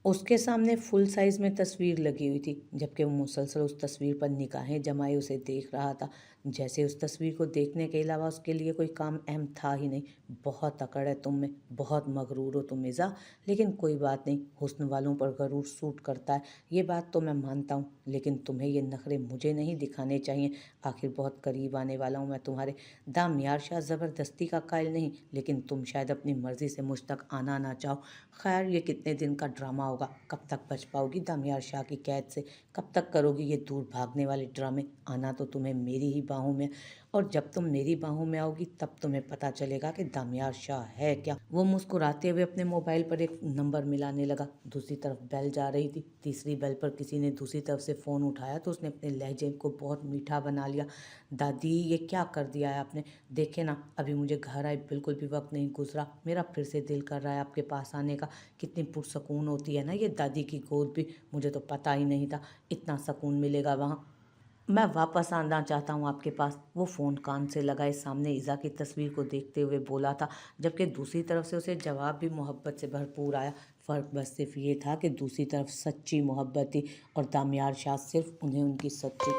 उसके सामने full size में तस्वीर लगी हुई थी, जबकि वो मुसलसल उस तस्वीर पर निगाहें जमाए उसे देख रहा था, जैसे उस तस्वीर को देखने के अलावा उसके लिए कोई काम अहम था ही नहीं। बहुत अकड़ है तुम में, बहुत मगरूर हो तुम मिर्ज़ा, लेकिन कोई बात नहीं, हुस्न वालों पर गरूर सूट करता है, ये बात तो मैं मानता हूँ, लेकिन तुम्हें ये नखरे मुझे नहीं दिखाने चाहिए। आखिर बहुत करीब आने वाला हूँ मैं तुम्हारे। दामियार शाह ज़बरदस्ती का कायल नहीं, लेकिन तुम शायद अपनी मर्ज़ी से मुझ तक आना ना चाहो। खैर, ये कितने दिन का ड्रामा होगा? कब तक बच पाओगी दामियार शाह की कैद से? कब तक करोगी ये दूर भागने वाले ड्रामे? आना तो तुम्हें मेरी ही बाहों में, और जब तुम मेरी बाहों में आओगी तब तुम्हें पता चलेगा कि दामियार शाह है क्या। वो मुस्कुराते हुए अपने मोबाइल पर एक नंबर मिलाने लगा। दूसरी तरफ बेल जा रही थी। तीसरी बेल पर किसी ने दूसरी तरफ से फ़ोन उठाया तो उसने अपने लहजे को बहुत मीठा बना लिया। दादी, ये क्या कर दिया है आपने? देखे ना, अभी मुझे घर आए बिल्कुल भी वक्त नहीं गुजरा, मेरा फिर से दिल कर रहा है आपके पास आने का। कितनी पुरसकून होती है ना ये दादी की गोद भी, मुझे तो पता ही नहीं था इतना सुकून मिलेगा वहाँ। मैं वापस आना चाहता हूँ आपके पास। वो फ़ोन कान से लगाए सामने इज़ा की तस्वीर को देखते हुए बोला था, जबकि दूसरी तरफ से उसे जवाब भी मोहब्बत से भरपूर आया। फ़र्क बस सिर्फ ये था कि दूसरी तरफ सच्ची मोहब्बत थी, और दामियार शाह सिर्फ उन्हें उनकी सच्ची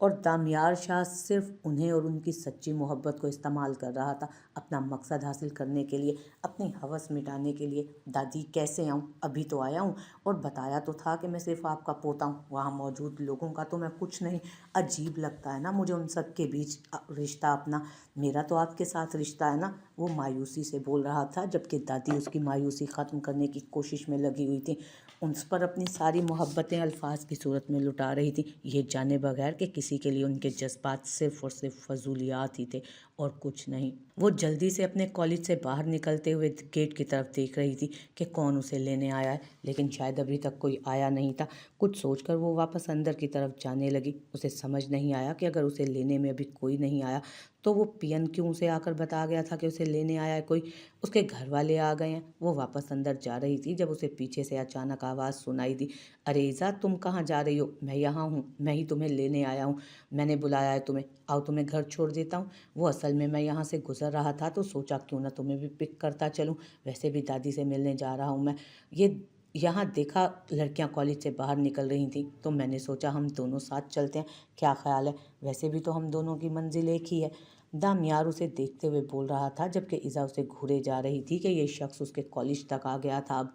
और दामियार शाह सिर्फ उन्हें और उनकी सच्ची मोहब्बत को इस्तेमाल कर रहा था, अपना मकसद हासिल करने के लिए, अपनी हवस मिटाने के लिए। दादी, कैसे आऊँ? अभी तो आया हूँ, और बताया तो था कि मैं सिर्फ आपका पोता हूँ। वहाँ मौजूद लोगों का तो मैं कुछ नहीं। अजीब लगता है ना मुझे उन सब के बीच रिश्ता अपना। मेरा तो आपके साथ रिश्ता है ना। वो मायूसी से बोल रहा था, जबकि दादी उसकी मायूसी ख़त्म करने की कोशिश में लगी हुई थी। उस पर अपनी सारी मोहब्बतें अल्फाज की सूरत में लुटा रही थी, ये जाने बगैर कि किसी के लिए उनके जज्बात सिर्फ और सिर्फ फजूलियात ही थे और कुछ नहीं। वो जल्दी से अपने कॉलेज से बाहर निकलते हुए गेट की तरफ देख रही थी कि कौन उसे लेने आया है, लेकिन शायद अभी तक कोई आया नहीं था। कुछ सोचकर वो वापस अंदर की तरफ जाने लगी। उसे समझ नहीं आया कि अगर उसे लेने में अभी कोई नहीं आया तो वो पियन क्यों उसे आकर बता गया था कि उसे लेने आया है कोई। उसके घर वाले आ गए हैं। वो वापस अंदर जा रही थी जब उसे पीछे से अचानक आवाज़ सुनाई दी, अरे ईज़ा, तुम कहाँ जा रही हो? मैं यहाँ हूँ, मैं ही तुम्हें लेने आया हूँ। मैंने बुलाया है तुम्हें, आओ तुम्हें घर छोड़ देता हूँ। वो असल में मैं यहाँ से गुजर रहा था तो सोचा क्यों ना तुम्हें भी पिक करता चलूँ। वैसे भी दादी से मिलने जा रहा हूँ मैं। ये यहाँ देखा लड़कियाँ कॉलेज से बाहर निकल रही थी तो मैंने सोचा हम दोनों साथ चलते हैं, क्या ख्याल है? वैसे भी तो हम दोनों की मंजिल एक ही है। दामियार उसे देखते हुए बोल रहा था, जबकि इज़ा उसे घूरे जा रही थी कि ये शख्स उसके कॉलेज तक आ गया था अब।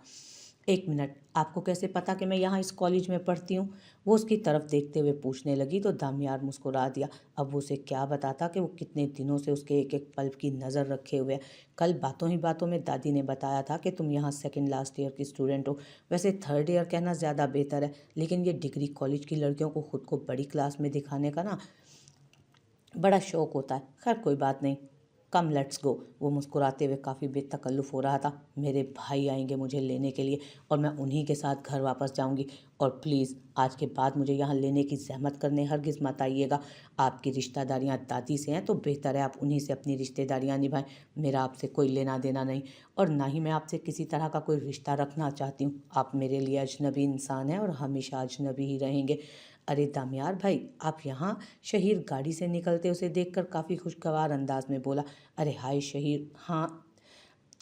एक मिनट, आपको कैसे पता कि मैं यहाँ इस कॉलेज में पढ़ती हूँ? वो उसकी तरफ देखते हुए पूछने लगी तो दामियार मुस्कुरा दिया। अब वो उसे क्या बताता कि वो कितने दिनों से उसके एक एक पल की नज़र रखे हुए है। कल बातों ही बातों में दादी ने बताया था कि तुम यहाँ सेकंड लास्ट ईयर की स्टूडेंट हो। वैसे थर्ड ईयर कहना ज़्यादा बेहतर है, लेकिन ये डिग्री कॉलेज की लड़कियों को खुद को बड़ी क्लास में दिखाने का ना बड़ा शौक होता है। खैर कोई बात नहीं, कम लेट्स गो। वो मुस्कुराते हुए काफ़ी बेतकल्लुफ़ हो रहा था। मेरे भाई आएंगे मुझे लेने के लिए और मैं उन्हीं के साथ घर वापस जाऊंगी। और प्लीज़ आज के बाद मुझे यहाँ लेने की ज़हमत करने हरगिज़ मत आइएगा। आपकी रिश्तेदारियाँ दादी से हैं तो बेहतर है आप उन्हीं से अपनी रिश्तेदारियाँ निभाएं। मेरा आपसे कोई लेना देना नहीं, और ना ही मैं आपसे किसी तरह का कोई रिश्ता रखना चाहती हूँ। आप मेरे लिए अजनबी इंसान हैं और हमेशा अजनबी ही रहेंगे। अरे दामियार भाई, आप यहाँ? शहीर गाड़ी से निकलते उसे देखकर काफ़ी खुशगवार अंदाज में बोला। अरे हाय शहीर, हाँ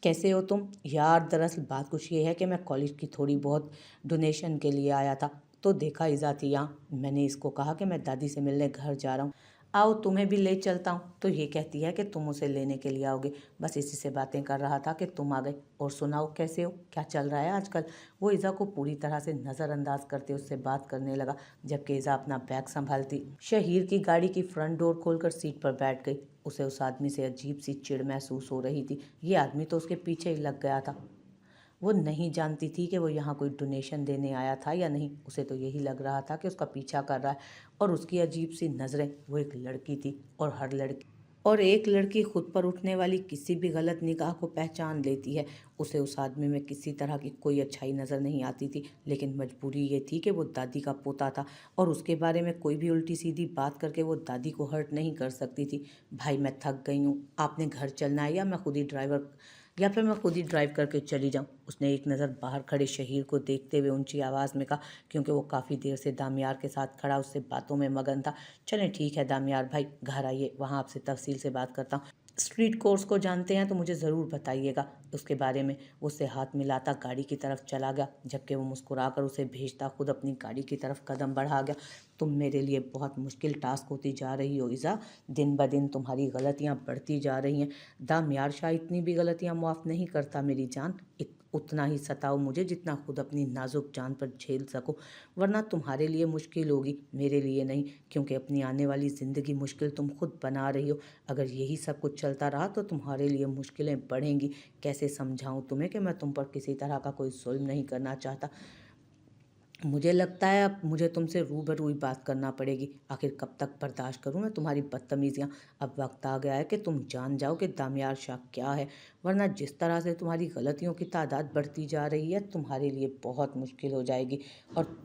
कैसे हो तुम? यार दरअसल बात कुछ ये है कि मैं कॉलेज की थोड़ी बहुत डोनेशन के लिए आया था तो देखा इज़ा थी यहाँ। मैंने इसको कहा कि मैं दादी से मिलने घर जा रहा हूँ, आओ तुम्हें भी ले चलता हूँ। तो ये कहती है कि तुम उसे लेने के लिए आओगे। बस इसी से बातें कर रहा था कि तुम आ गए। और सुनाओ कैसे हो, क्या चल रहा है आजकल? वो इज़ा को पूरी तरह से नज़रअंदाज करते उससे बात करने लगा, जबकि इज़ा अपना बैग संभालती शहीर की गाड़ी की फ्रंट डोर खोलकर सीट पर बैठ गई। उसे उस आदमी से अजीब सी चिढ़ महसूस हो रही थी। ये आदमी तो उसके पीछे ही लग गया था। वो नहीं जानती थी कि वो यहाँ कोई डोनेशन देने आया था या नहीं। उसे तो यही लग रहा था कि उसका पीछा कर रहा है, और उसकी अजीब सी नज़रें। वो एक लड़की थी, और एक लड़की खुद पर उठने वाली किसी भी गलत निगाह को पहचान लेती है। उसे उस आदमी में किसी तरह की कोई अच्छाई नज़र नहीं आती थी, लेकिन मजबूरी ये थी कि वो दादी का पोता था और उसके बारे में कोई भी उल्टी सीधी बात करके वो दादी को हर्ट नहीं कर सकती थी। भाई मैं थक गई हूँ, आपने घर चलना है या फिर मैं खुद ही ड्राइव करके चली जाऊँ? उसने एक नज़र बाहर खड़े शहीर को देखते हुए ऊंची आवाज़ में कहा, क्योंकि वो काफ़ी देर से दामियार के साथ खड़ा उससे बातों में मगन था। चलें ठीक है दामियार भाई, घर आइए, वहाँ आपसे तफसील से बात करता हूँ। स्ट्रीट कोर्स को जानते हैं तो मुझे ज़रूर बताइएगा उसके बारे में। वो उससे हाथ मिलाता गाड़ी की तरफ चला गया, जबकि वो मुस्कुराकर उसे भेजता खुद अपनी गाड़ी की तरफ कदम बढ़ा गया। तुम मेरे लिए बहुत मुश्किल टास्क होती जा रही हो ईज़ा, दिन ब दिन तुम्हारी गलतियाँ बढ़ती जा रही हैं। दामियार शाह इतनी भी गलतियाँ माफ़ नहीं करता मेरी जान। उतना ही सताओ मुझे जितना खुद अपनी नाजुक जान पर झेल सको, वरना तुम्हारे लिए मुश्किल होगी, मेरे लिए नहीं, क्योंकि अपनी आने वाली ज़िंदगी मुश्किल तुम खुद बना रही हो। अगर यही सब कुछ चलता रहा तो तुम्हारे लिए मुश्किलें बढ़ेंगी। कैसे समझाऊं तुम्हें कि मैं तुम पर किसी तरह का कोई जुल्म नहीं करना चाहता। मुझे लगता है अब मुझे तुमसे रूबरू ही बात करना पड़ेगी। आखिर कब तक बर्दाश्त करूं मैं तुम्हारी बदतमीजियां। अब वक्त आ गया है कि तुम जान जाओ कि दामियार शाह क्या है, वरना जिस तरह से तुम्हारी गलतियों की तादाद बढ़ती जा रही है तुम्हारे लिए बहुत मुश्किल हो जाएगी। और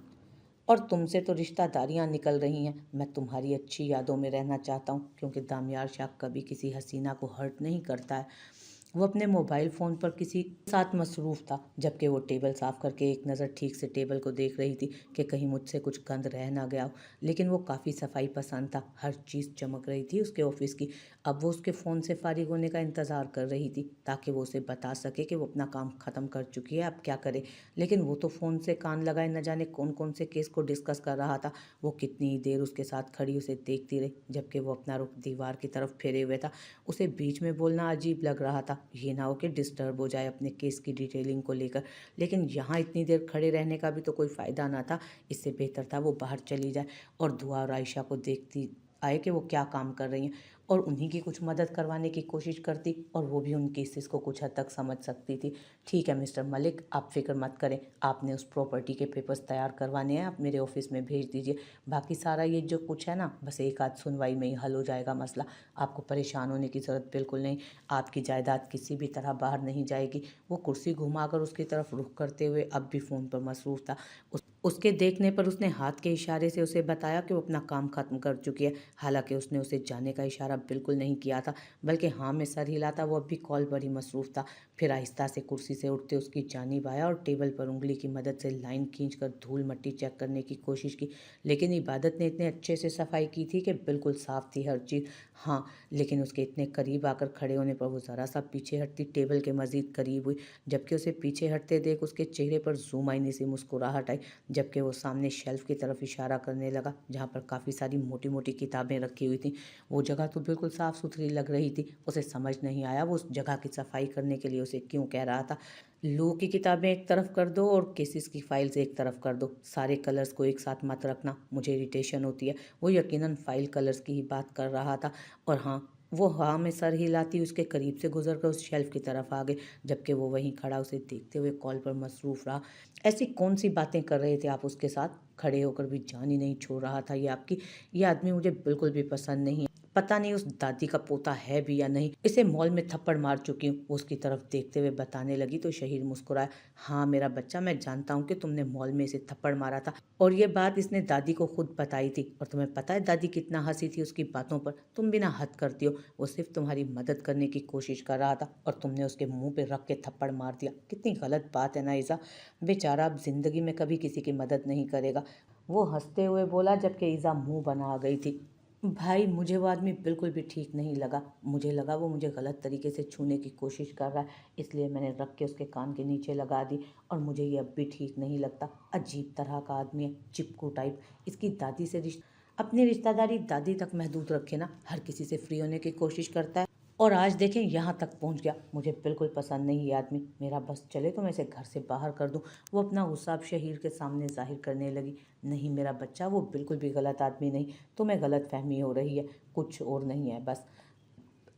और तुमसे तो रिश्तेदारियां निकल रही हैं। मैं तुम्हारी अच्छी यादों में रहना चाहता हूँ, क्योंकि दामियार शाह कभी किसी हसीना को हर्ट नहीं करता है। वो अपने मोबाइल फ़ोन पर किसी साथ मसरूफ़ था, जबकि वो टेबल साफ़ करके एक नज़र ठीक से टेबल को देख रही थी कि कहीं मुझसे कुछ गंद रह ना गया हो। लेकिन वो काफ़ी सफाई पसंद था, हर चीज़ चमक रही थी उसके ऑफिस की। अब वो उसके फ़ोन से फारिग होने का इंतज़ार कर रही थी ताकि वो उसे बता सके कि वो अपना काम ख़त्म कर चुकी है, अब क्या करे। लेकिन वो तो फ़ोन से कान लगाए न जाने कौन कौन से केस को डिस्कस कर रहा था। वो कितनी ही देर उसके साथ खड़ी उसे देखती रही, जबकि वो अपना रुख दीवार की तरफ फेरे हुए था। उसे बीच में बोलना अजीब लग रहा था, ये ना हो कि डिस्टर्ब हो जाए अपने केस की डिटेलिंग को लेकर। लेकिन यहाँ इतनी देर खड़े रहने का भी तो कोई फ़ायदा ना था। इससे बेहतर था वो बाहर चली जाए और दुआ और आयशा को देखती आए कि वो क्या काम कर रही हैं, और उन्हीं की कुछ मदद करवाने की कोशिश करती, और वो भी उन केसेस को कुछ हद तक समझ सकती थी। ठीक है मिस्टर मलिक, आप फिक्र मत करें, आपने उस प्रॉपर्टी के पेपर्स तैयार करवाने हैं, आप मेरे ऑफिस में भेज दीजिए। बाकी सारा ये जो कुछ है ना, बस एक आध सुनवाई में ही हल हो जाएगा मसला। आपको परेशान होने की ज़रूरत बिल्कुल नहीं। आपकी जायदाद किसी भी तरह बाहर नहीं जाएगी। वो कुर्सी घुमाकर उसकी तरफ रुख करते हुए अब भी फ़ोन पर मसरूफ़ था। उसके देखने पर उसने हाथ के इशारे से उसे बताया कि वो अपना काम ख़त्म कर चुकी है। हालांकि उसने उसे जाने का इशारा बिल्कुल नहीं किया था, बल्कि हाँ में सर हिलाता वो अब भी कॉल पर ही मसरूफ़ था। फिर आहिस्ता से कुर्सी से उठते उसकी जानिब आया और टेबल पर उंगली की मदद से लाइन खींचकर धूल मट्टी चेक करने की कोशिश की। लेकिन इबादत ने इतने अच्छे से सफाई की थी कि बिल्कुल साफ़ थी हर चीज़। हाँ, लेकिन उसके इतने करीब आकर खड़े होने पर वो ज़रा सा पीछे हटती टेबल के मज़ीद करीब हुई, जबकि उसे पीछे हटते देख उसके चेहरे पर ज़ुमाइनी सी मुस्कुराहट आई। जबकि वो सामने शेल्फ की तरफ इशारा करने लगा, जहाँ पर काफ़ी सारी मोटी मोटी किताबें रखी हुई थीं। वो जगह तो बिल्कुल साफ़ सुथरी लग रही थी। उसे समझ नहीं आया वो उस जगह की सफाई करने के लिए उसे क्यों कह रहा था। लू की किताबें एक तरफ कर दो और केसेस की फाइल्स एक तरफ कर दो, सारे कलर्स को एक साथ मत रखना, मुझे इरिटेशन होती है। वो यकीनन फाइल कलर्स की ही बात कर रहा था। और हाँ, वो हाँ में सर हिलाती उसके करीब से गुजरकर उस शेल्फ की तरफ आ गए, जबकि वो वहीं खड़ा उसे देखते हुए कॉल पर मसरूफ़ रहा। ऐसी कौन सी बातें कर रहे थे आप उसके साथ? खड़े होकर भी जान ही नहीं छोड़ रहा था ये आपकी। ये आदमी मुझे बिल्कुल भी पसंद नहीं है। पता नहीं उस दादी का पोता है भी या नहीं। इसे मॉल में थप्पड़ मार चुकी हूँ, वो उसकी तरफ देखते हुए बताने लगी तो शहीर मुस्कुराया। हाँ मेरा बच्चा, मैं जानता हूँ कि तुमने मॉल में इसे थप्पड़ मारा था, और ये बात इसने दादी को खुद बताई थी। और तुम्हें पता है दादी कितना हंसी थी उसकी बातों पर। तुम बिना हद करती हो। वो सिर्फ तुम्हारी मदद करने की कोशिश कर रहा था और तुमने उसके मुंह पे रख के थप्पड़ मार दिया। कितनी गलत बात है ना ईज़ा। बेचारा अब जिंदगी में कभी किसी की मदद नहीं करेगा, वो हंसते हुए बोला, जबकि ईज़ा मुंह बना गई थी। भाई मुझे वो आदमी बिल्कुल भी ठीक नहीं लगा। मुझे लगा वो मुझे गलत तरीके से छूने की कोशिश कर रहा है, इसलिए मैंने रख के उसके कान के नीचे लगा दी। और मुझे ये अब भी ठीक नहीं लगता। अजीब तरह का आदमी है, चिपकू टाइप। इसकी दादी से अपनी रिश्तेदारी दादी तक महदूद रखे ना, हर किसी से फ्री होने की कोशिश करता है, और आज देखें यहाँ तक पहुँच गया। मुझे बिल्कुल पसंद नहीं ये आदमी। मेरा बस चले तो मैं इसे घर से बाहर कर दूँ। वो अपना गुस्सा अब शहीर के सामने जाहिर करने लगी। नहीं मेरा बच्चा, वो बिल्कुल भी गलत आदमी नहीं। तुम्हें गलत फहमी हो रही है, कुछ और नहीं है बस।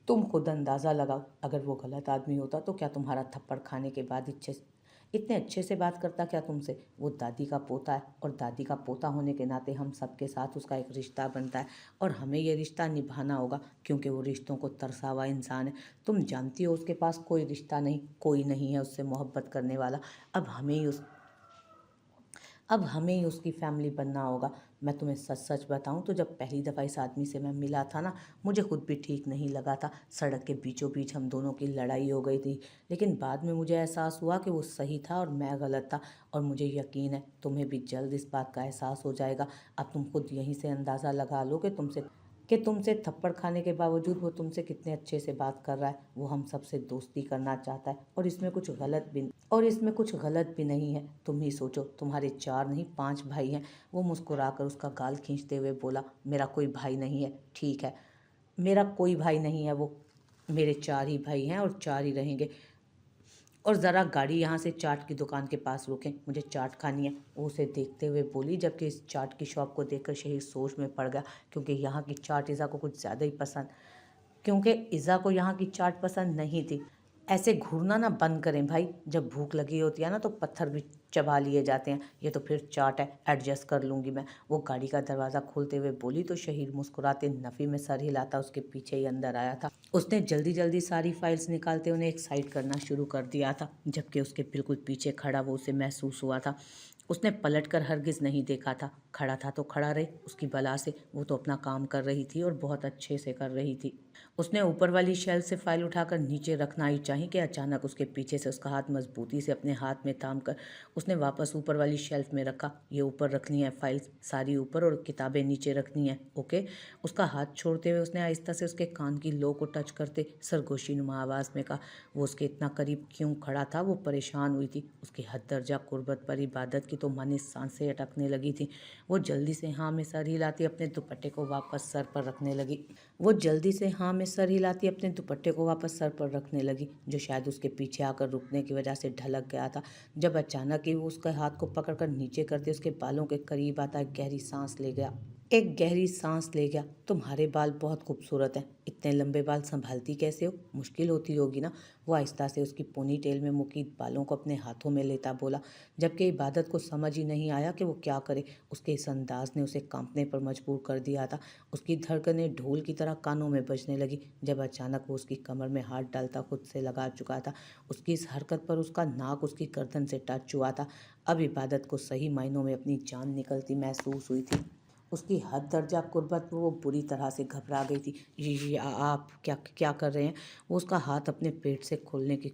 तुम खुद अंदाज़ा लगाओ, अगर वो गलत आदमी होता तो क्या तुम्हारा थप्पड़ खाने के बाद इतने अच्छे से बात करता क्या तुमसे? वो दादी का पोता है, और दादी का पोता होने के नाते हम सबके साथ उसका एक रिश्ता बनता है, और हमें ये रिश्ता निभाना होगा, क्योंकि वो रिश्तों को तरसा हुआ इंसान है। तुम जानती हो उसके पास कोई रिश्ता नहीं, कोई नहीं है उससे मोहब्बत करने वाला। अब हमें ही उस अब हमें ही उसकी फैमिली बनना होगा। मैं तुम्हें सच सच बताऊं तो जब पहली दफ़ा इस आदमी से मैं मिला था ना, मुझे खुद भी ठीक नहीं लगा था। सड़क के बीचों बीच हम दोनों की लड़ाई हो गई थी, लेकिन बाद में मुझे एहसास हुआ कि वो सही था और मैं गलत था। और मुझे यकीन है तुम्हें भी जल्द इस बात का एहसास हो जाएगा। अब तुम खुद यहीं से अंदाज़ा लगा लो कि तुमसे कि तुमसे थप्पड़ खाने के बावजूद वो तुमसे कितने अच्छे से बात कर रहा है, वो हम सबसे दोस्ती करना चाहता है और इसमें कुछ गलत भी नहीं है। तुम ही सोचो, तुम्हारे 4 नहीं 5 भाई हैं। वो मुस्कुराकर उसका गाल खींचते हुए बोला, मेरा कोई भाई नहीं है। ठीक है, मेरा कोई भाई नहीं है, वो मेरे 4 ही भाई हैं और 4 ही रहेंगे। और ज़रा गाड़ी यहाँ से चाट की दुकान के पास रोकें, मुझे चाट खानी है, वो उसे देखते हुए बोली। जबकि इस चाट की शॉप को देखकर शहीद सोच में पड़ गया, क्योंकि यहाँ की चाट ईज़ा को कुछ ज़्यादा ही पसंद क्योंकि ईज़ा को यहाँ की चाट पसंद नहीं थी। ऐसे घूरना ना बंद करें भाई, जब भूख लगी होती है ना तो पत्थर भी चबा लिए जाते हैं, ये तो फिर चाट है, एडजस्ट कर लूँगी मैं। वो गाड़ी का दरवाज़ा खोलते हुए बोली तो शहीद मुस्कुराते नफ़ी में सर हिलाता उसके पीछे ही अंदर आया था। उसने जल्दी जल्दी सारी फाइल्स निकालते उन्हें एक साइड करना शुरू कर दिया था, जबकि उसके बिल्कुल पीछे खड़ा वो उसे महसूस हुआ था। उसने पलटकर हरगिज़ नहीं देखा था। खड़ा था तो खड़ा रहे, उसकी बला से, वो तो अपना काम कर रही थी और बहुत अच्छे से कर रही थी। उसने ऊपर वाली शेल्फ से फाइल उठाकर नीचे रखना ही चाही कि अचानक उसके पीछे से उसका हाथ मजबूती से अपने हाथ में थाम कर उसने वापस ऊपर वाली शेल्फ में रखा। ये ऊपर रखनी है फाइल्स, सारी ऊपर, और किताबें नीचे रखनी है, ओके। उसका हाथ छोड़ते हुए उसने आहिस्ता से उसके कान की लो को टच करते सरगोशी नुमा आवाज़ में कहा। वो उसके इतना करीब क्यों खड़ा था, वो परेशान हुई थी। उसकी हद दर्जा कुर्बत पर इबादत की तो माने सांसें अटकने लगी थी। वो जल्दी से हाँ में सर हिलाती अपने दुपट्टे को वापस सर पर रखने लगी। जो शायद उसके पीछे आकर रुकने की वजह से ढलक गया था, जब अचानक ही वो उसके हाथ को पकड़कर नीचे करते उसके बालों के करीब आता एक गहरी सांस ले गया। तुम्हारे बाल बहुत खूबसूरत हैं, इतने लंबे बाल संभालती कैसे हो, मुश्किल होती होगी ना। वो आहिस्ता से उसकी पोनी टेल में मुकी बालों को अपने हाथों में लेता बोला, जबकि इबादत को समझ ही नहीं आया कि वो क्या करे। उसके इस अंदाज ने उसे कांपने पर मजबूर कर दिया था। उसकी धड़कनें ढोल की तरह कानों में बजने लगी, जब अचानक वो उसकी कमर में हाथ डालता खुद से लगा चुका था। उसकी इस हरकत पर उसका नाक उसकी गर्दन से टच हुआ था। अब इबादत को सही मायनों में अपनी जान निकलती महसूस हुई थी। उसकी हद दर्जा कुर्बत पर वो बुरी तरह से घबरा गई थी। ये आप क्या क्या कर रहे हैं? वो उसका हाथ अपने पेट से खोलने की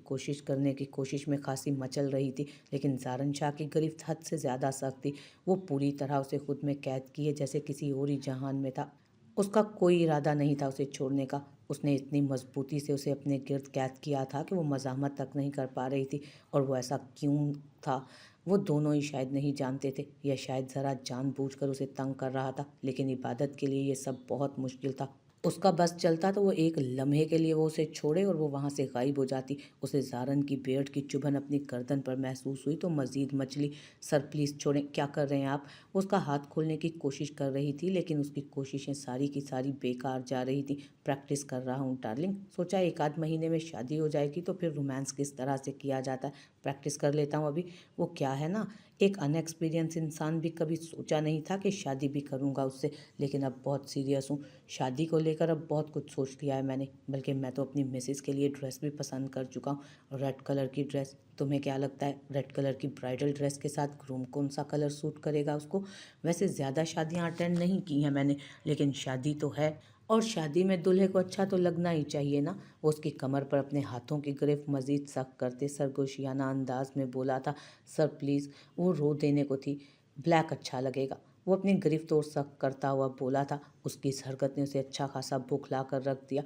कोशिश में खासी मचल रही थी, लेकिन जारन शाह की गिरफ्त हद से ज़्यादा सख्त थी। वो पूरी तरह उसे खुद में कैद किए जैसे किसी और ही जहान में था। उसका कोई इरादा नहीं था उसे छोड़ने का। उसने इतनी मजबूती से उसे अपने गिर्द कैद किया था कि वो मज़ाहमत तक नहीं कर पा रही थी। और वो ऐसा क्यों था, वो दोनों ही शायद नहीं जानते थे, या शायद ज़रा जानबूझकर उसे तंग कर रहा था। लेकिन इबादत के लिए ये सब बहुत मुश्किल था। उसका बस चलता तो वो एक लम्हे के लिए वो उसे छोड़े और वो वहाँ से गायब हो जाती। उसे जारन की बेड़ की चुभन अपनी गर्दन पर महसूस हुई तो मज़ीद मचली। सर प्लीज़ छोड़ें, क्या कर रहे हैं आप? वो उसका हाथ खोलने की कोशिश कर रही थी, लेकिन उसकी कोशिशें सारी की सारी बेकार जा रही थी। प्रैक्टिस कर रहा हूँ डार्लिंग, सोचा 1 आध महीने में शादी हो जाएगी तो फिर रोमांस किस तरह से किया जाता है, प्रैक्टिस कर लेता हूँ अभी। वो क्या है ना, एक अनएक्सपीरियंस इंसान भी कभी सोचा नहीं था कि शादी भी करूँगा उससे, लेकिन अब बहुत सीरियस हूँ। शादी को लेकर अब बहुत कुछ सोच लिया है मैंने, बल्कि मैं तो अपनी मिसेस के लिए ड्रेस भी पसंद कर चुका हूँ, रेड कलर की ड्रेस। तुम्हें क्या लगता है रेड कलर की ब्राइडल ड्रेस के साथ ग्रूम कौन सा कलर सूट करेगा उसको? वैसे ज़्यादा शादियाँ अटेंड नहीं की हैं मैंने, लेकिन शादी तो है, और शादी में दूल्हे को अच्छा तो लगना ही चाहिए ना। वो उसकी कमर पर अपने हाथों की गिरफ्त मजीद सख्त करते सरगोशियाना अंदाज में बोला था, सर प्लीज़। वो रो देने को थी। ब्लैक अच्छा लगेगा, वो अपनी गिरफ्त और सख्त करता हुआ बोला था। उसकी इस हरकत ने उसे अच्छा खासा बौखला कर रख दिया।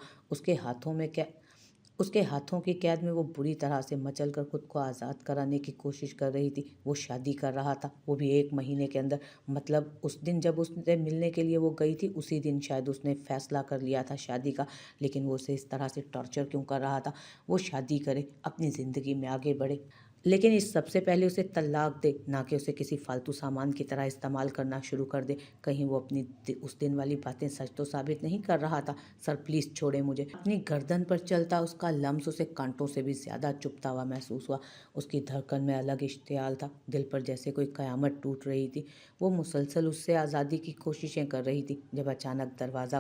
उसके हाथों की कैद में वो बुरी तरह से मचल कर खुद को आज़ाद कराने की कोशिश कर रही थी। वो शादी कर रहा था, वो भी 1 महीने के अंदर। मतलब उस दिन जब उससे मिलने के लिए वो गई थी, उसी दिन शायद उसने फैसला कर लिया था शादी का। लेकिन वो उसे इस तरह से टॉर्चर क्यों कर रहा था? वो शादी करे, अपनी ज़िंदगी में आगे बढ़े, लेकिन इस सबसे पहले उसे तलाक दे, ना कि उसे किसी फालतू सामान की तरह इस्तेमाल करना शुरू कर दे। कहीं वो अपनी उस दिन वाली बातें सच तो साबित नहीं कर रहा था। सर प्लीज़ छोड़े मुझे। अपनी गर्दन पर चलता उसका लम्स उसे कांटों से भी ज़्यादा चुभता हुआ महसूस हुआ। उसकी धड़कन में अलग इश्तियाल था, दिल पर जैसे कोई क़यामत टूट रही थी। वो मुसलसल उससे आज़ादी की कोशिशें कर रही थी, जब अचानक दरवाज़ा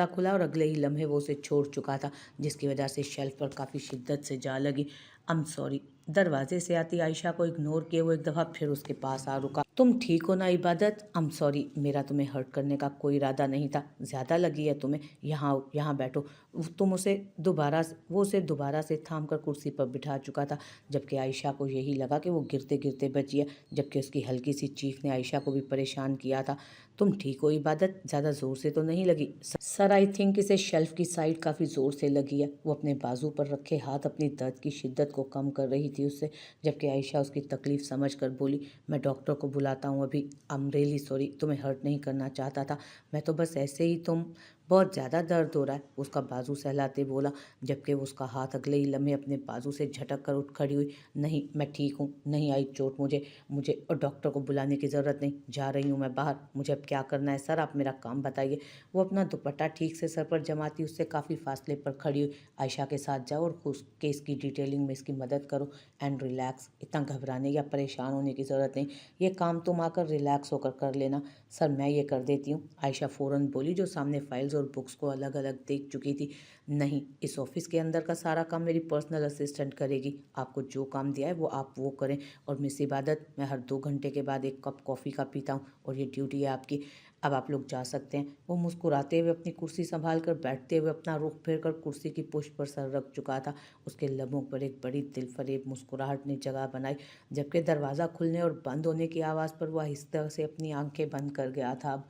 खुला और अगले ही लम्हे वो उसे छोड़ चुका था, जिसकी वजह से शेल्फ पर काफ़ी शिद्दत से जा लगी। आई एम सॉरी, दरवाजे से आती आयशा को इग्नोर किए वो एक दफ़ा फिर उसके पास आ रुका। तुम ठीक हो ना इबादत? आई एम सॉरी, मेरा तुम्हें हर्ट करने का कोई इरादा नहीं था। ज़्यादा लगी है तुम्हें? यहाँ आओ, यहाँ बैठो। वो उसे दोबारा से थाम कर कुर्सी पर बिठा चुका था, जबकि आयशा को यही लगा कि वो गिरते गिरते बची है, जबकि उसकी हल्की सी चीख ने आयशा को भी परेशान किया था। तुम ठीक हो इबादत? ज़्यादा ज़ोर से तो नहीं लगी? सर आई थिंक इसे शेल्फ की साइड काफ़ी ज़ोर से लगी है। वो अपने बाजू पर रखे हाथ अपनी दर्द की शिद्दत को कम कर रही थी उससे, जबकि आयशा उसकी तकलीफ़ समझ कर बोली, मैं डॉक्टर को बुलाता हूँ अभी। आई एम रियली सॉरी, तुम्हें हर्ट नहीं करना चाहता था, मैं तो बस ऐसे ही। तुम बहुत ज़्यादा दर्द हो रहा है, उसका बाजू सहलाते बोला, जबकि उसका हाथ अगले ही लम्हे अपने बाजू से झटक कर उठ खड़ी हुई। नहीं, मैं ठीक हूँ, नहीं आई चोट मुझे मुझे और डॉक्टर को बुलाने की ज़रूरत नहीं, जा रही हूँ मैं बाहर। मुझे अब क्या करना है सर, आप मेरा काम बताइए। वो अपना दुपट्टा ठीक से सर पर जमाती उससे काफ़ी फासले पर खड़ी हुई। आयशा के साथ जाओ और उस केस की डिटेलिंग में इसकी मदद करो एंड रिलैक्स। इतना घबराने या परेशान होने की ज़रूरत नहीं, ये काम तुम आकर रिलैक्स होकर कर लेना। सर मैं ये कर देती हूँ, आयशा फ़ौरन बोली, जो सामने फाइल्स और बुक्स को अलग अलग देख चुकी थी। नहीं, इस ऑफिस के अंदर का सारा काम मेरी पर्सनल असिस्टेंट करेगी। आपको जो काम दिया है वो आप वो करें। और मिस इबादत, मैं हर 2 घंटे के बाद एक कप कॉफ़ी का पीता हूँ और ये ड्यूटी है आपकी। अब आप लोग जा सकते हैं। वो मुस्कुराते हुए अपनी कुर्सी संभाल कर बैठते हुए अपना रुख फेर कर कुर्सी की पुष्ट पर सर रख चुका था। उसके लबों पर एक बड़ी दिलफरेब मुस्कुराहट ने जगह बनाई, जबकि दरवाज़ा खुलने और बंद होने की आवाज़ पर वह आहिस्ता से अपनी आंखें बंद कर गया था।